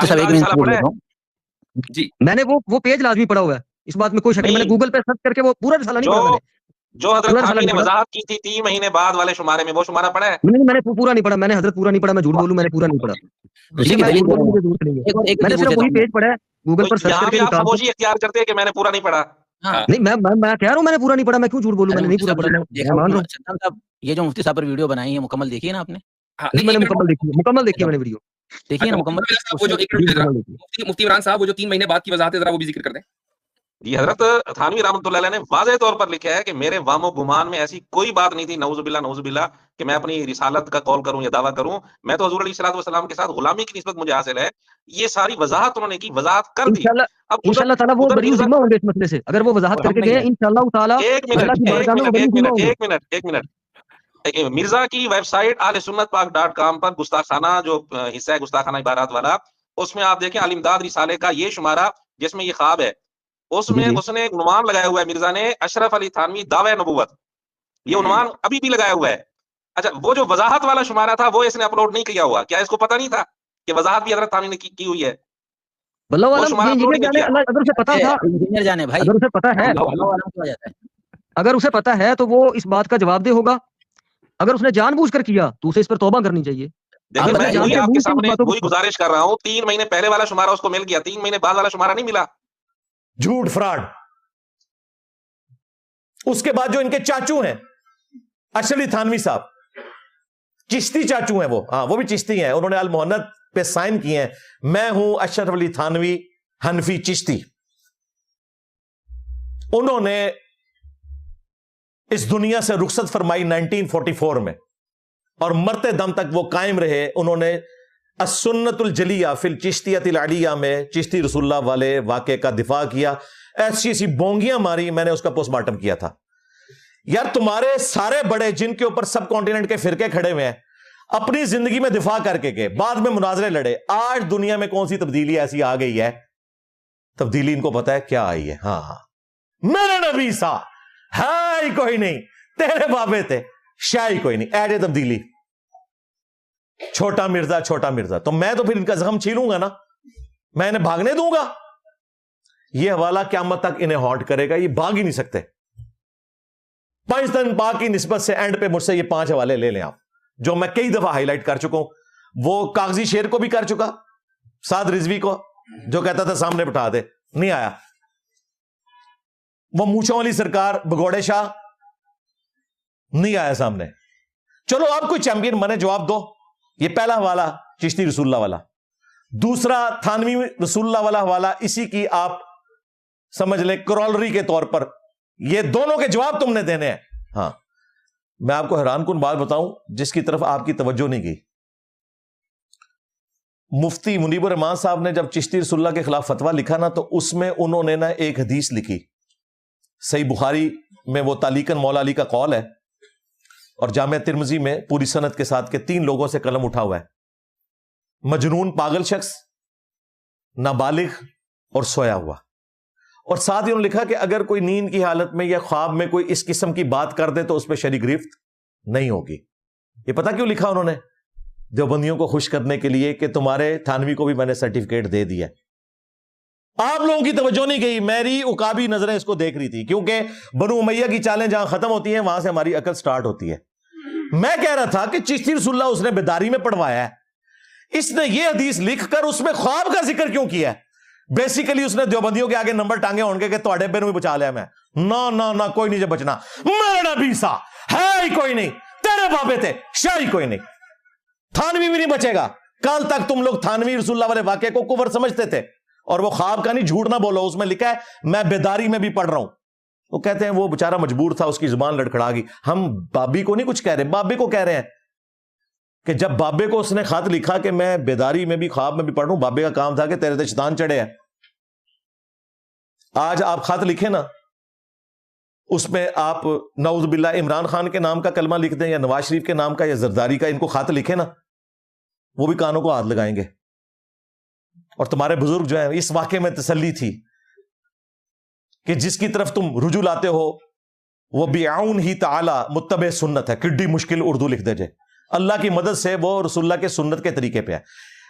مفتی صاحب ایک منٹ بول رہا ہوں جی میں نے وہ پیج لازمی پڑھا ہوا ہے، اس بات میں کوئی شک نہیں. میں نے گوگل پہ سرچ کر کے وہ پورا رسالہ نہیں پڑھا. میں نے جو حضرت تھانوی نے وضاحت کی تھی 3 مہینے بعد والے شمارے میں، وہ شمارہ پڑھا ہے؟ نہیں، میں نے پورا نہیں پڑھا. میں نے حضرت پورا نہیں پڑھا. میں جھوٹ بولوں، میں نے پورا نہیں پڑھا. میں نے صرف وہی پیج پڑھا ہے گوگل پر سرچ یہاں کر بھی کے. آپ خاموشی اختیار کرتے ہیں کہ میں نے پورا نہیں پڑھا. نہیں، میں کہہ رہا ہوں میں نے پورا نہیں پڑھا. میں کیوں جھوٹ بولوں؟ میں نے نہیں پورا پڑھا. میں مان رہا ہوں. یہ جو مفتی صاحب پر ویڈیو بنائی ہے مکمل دیکھی ہے نا آپ نے؟ میں نے مکمل دیکھی ہے. میں نے ویڈیو دیکھیے نا مکمل. مفتی عمران صاحب وہ جو 3 مہینے بعد کی وضاحت ہے ذرا وہ بھی ذکر کر دیں. جی، حضرت تھانوی رحمۃ اللہ علیہ نے واضح طور پر لکھا ہے کہ میرے وام و گمان میں ایسی کوئی بات نہیں تھی، نعوذ باللہ کہ میں اپنی رسالت کا قول کروں یا دعویٰ کروں. میں تو حضور علیہ الصلوۃ والسلام کے ساتھ غلامی کی نسبت مجھے حاصل ہے. یہ ساری وضاحت انہوں نے کی، وضاحت کر دی. اب انشاءاللہ تعالیٰ وہ بری ذمہ ہوں گے اس مسئلے سے اگر وہ وضاحت کر کے گئے. انشاءاللہ تعالیٰ ایک منٹ مرزا کی ویب سائٹ اہل سنت پاک.com پر گستاخانہ جو حصہ ہے گستاخانہ عبارات والا، اس میں آپ دیکھیں الامداد رسالے کا یہ شمارہ جس میں یہ خواب ہے، اس میں اس نے ایک عنوان لگایا ہوا ہے مرزا نے، اشرف علی تھانوی دعوی نبوت. یہ عنوان ابھی بھی لگایا ہوا ہے. اچھا، وہ جو وضاحت والا شمارہ تھا وہ اس نے اپلوڈ نہیں کیا ہوا. کیا اس کو پتہ نہیں تھا کہ وضاحت بھی حضرت تھانوی نے کی ہوئی ہے؟ اگر اسے پتا ہے تو وہ اس بات کا جواب دہ ہوگا. اگر اس نے جان بوجھ کر کیا تو اسے اس پر توبہ کرنی چاہیے. دیکھیں میں وہی آپ کے سامنے وہی گزارش کر رہا ہوں. 3 مہینے پہلے والا شمارہ اس کو مل گیا، 3 مہینے بعد والا شمارہ نہیں ملا. جھوٹ، فراڈ. اس کے بعد جو ان کے چاچو ہیں اشرف علی تھانوی صاحب، چشتی چاچو ہیں وہ بھی چشتی ہیں. انہوں نے المحنت پہ سائن کیے ہیں، میں ہوں اشرف علی تھانوی حنفی چشتی. انہوں نے اس دنیا سے رخصت فرمائی 1944 میں اور مرتے دم تک وہ قائم رہے. انہوں نے السنت الجلیہ فی الچشتیۃ العلیہ میں چشتی رسول اللہ والے واقعے کا دفاع کیا. ایسی بونگیاں ماری، میں نے اس کا پوسٹ مارٹم کیا تھا. یار تمہارے سارے بڑے جن کے اوپر سب کانٹیننٹ کے فرقے کھڑے ہوئے ہیں اپنی زندگی میں دفاع کر کے گئے، بعد میں مناظرے لڑے. آج دنیا میں کون سی تبدیلی ایسی آ گئی ہے؟ تبدیلی ان کو پتا ہے کیا آئی ہے. ہاں میرے نبی سا ہے ہی کوئی نہیں، تیرے بابے تھے شاہی کوئی نہیں. ایڈے تبدیلی چھوٹا مرزا. تو میں تو پھر ان کا زخم چھیلوں گا نا، میں انہیں بھاگنے دوں گا. یہ حوالہ قیامت تک انہیں ہانٹ کرے گا، یہ بھاگ ہی نہیں سکتے. پاکستان پاک کی نسبت سے اینڈ پہ مجھ سے یہ 5 حوالے لے لیں آپ، جو میں کئی دفعہ ہائی لائٹ کر چکا ہوں. وہ کاغذی شیر کو بھی کر چکا، سعد رضوی کو جو کہتا تھا سامنے بٹھا دے، نہیں آیا. وہ مونچھوں والی سرکار بگوڑے شاہ نہیں آیا سامنے. چلو آپ کوئی چیمپئن بنے، جواب دو. یہ پہلا حوالہ چشتی رسول اللہ والا، دوسرا تھانوی رسول اللہ والا حوالہ. اسی کی آپ سمجھ لیں کرولری کے طور پر یہ دونوں کے جواب تم نے دینے ہیں. ہاں میں آپ کو حیران کن بات بتاؤں جس کی طرف آپ کی توجہ نہیں گئی. مفتی منیب الرحمان صاحب نے جب چشتی رسول اللہ کے خلاف فتویٰ لکھا نا، تو اس میں انہوں نے نا ایک حدیث لکھی، صحیح بخاری میں وہ تعلیقاً مولا علی کا قول ہے اور جامع ترمذی میں پوری سند کے ساتھ کہ 3 لوگوں سے قلم اٹھا ہوا ہے: مجنون پاگل شخص، نابالغ اور سویا ہوا. اور ساتھ ہی انہوں نے لکھا کہ اگر کوئی نیند کی حالت میں یا خواب میں کوئی اس قسم کی بات کر دے تو اس پہ شرعی گرفت نہیں ہوگی. یہ پتہ کیوں لکھا انہوں نے؟ دیوبندیوں کو خوش کرنے کے لیے کہ تمہارے تھانوی کو بھی میں نے سرٹیفکیٹ دے دیا. آپ لوگوں کی توجہ نہیں گئی، میری عقابی نظریں اس کو دیکھ رہی تھی، کیونکہ بنو امیہ کی چالیں جہاں ختم ہوتی ہیں وہاں سے ہماری عقل سٹارٹ ہوتی ہے. میں کہہ رہا تھا کہ چشتی رسول اللہ اس نے بیداری میں پڑھوایا ہے. اس نے یہ حدیث لکھ کر اس میں خواب کا ذکر کیوں کیا ہے؟ بیسیکلی اس نے دیوبندیوں کے آگے نمبر ٹانگے ہوں گے کہ تواڈے بے نو بھی بچا لیا میں. نہ کوئی نہیں جب بچنا. میرا نبی سا ہے ہی کوئی نہیں، تیرے بابے تھے شاہی کوئی نہیں. تھانوی بھی نہیں بچے گا. کل تک تم لوگ تھانوی رسول اللہ والے واقعے کو کفر سمجھتے تھے، اور وہ خواب کا نہیں، جھوٹ نہ بولو. اس میں لکھا ہے میں بیداری میں بھی پڑھ رہا ہوں. وہ کہتے ہیں وہ بیچارہ مجبور تھا، اس کی زبان لڑکھڑا گئی. ہم بابی کو نہیں کچھ کہہ رہے، بابے کو کہہ رہے ہیں کہ جب بابے کو اس نے خط لکھا کہ میں بیداری میں بھی خواب میں بھی پڑھ رہا ہوں، بابے کا کام تھا کہ تیرے تے شیطان چڑھے ہیں. آج آپ خط لکھیں نا، اس میں آپ نعوذ باللہ عمران خان کے نام کا کلمہ لکھ دیں یا نواز شریف کے نام کا یا زرداری کا، ان کو خط لکھیں نا، وہ بھی کانوں کو ہاتھ لگائیں گے. اور تمہارے بزرگ جو ہیں اس واقعے میں تسلی تھی کہ جس کی طرف تم رجوع لاتے ہو وہ بعون ہی تعالی متبع سنت ہے. کڈی مشکل اردو لکھ دے جائے، اللہ کی مدد سے وہ رسول اللہ کے سنت کے طریقے پہ ہے.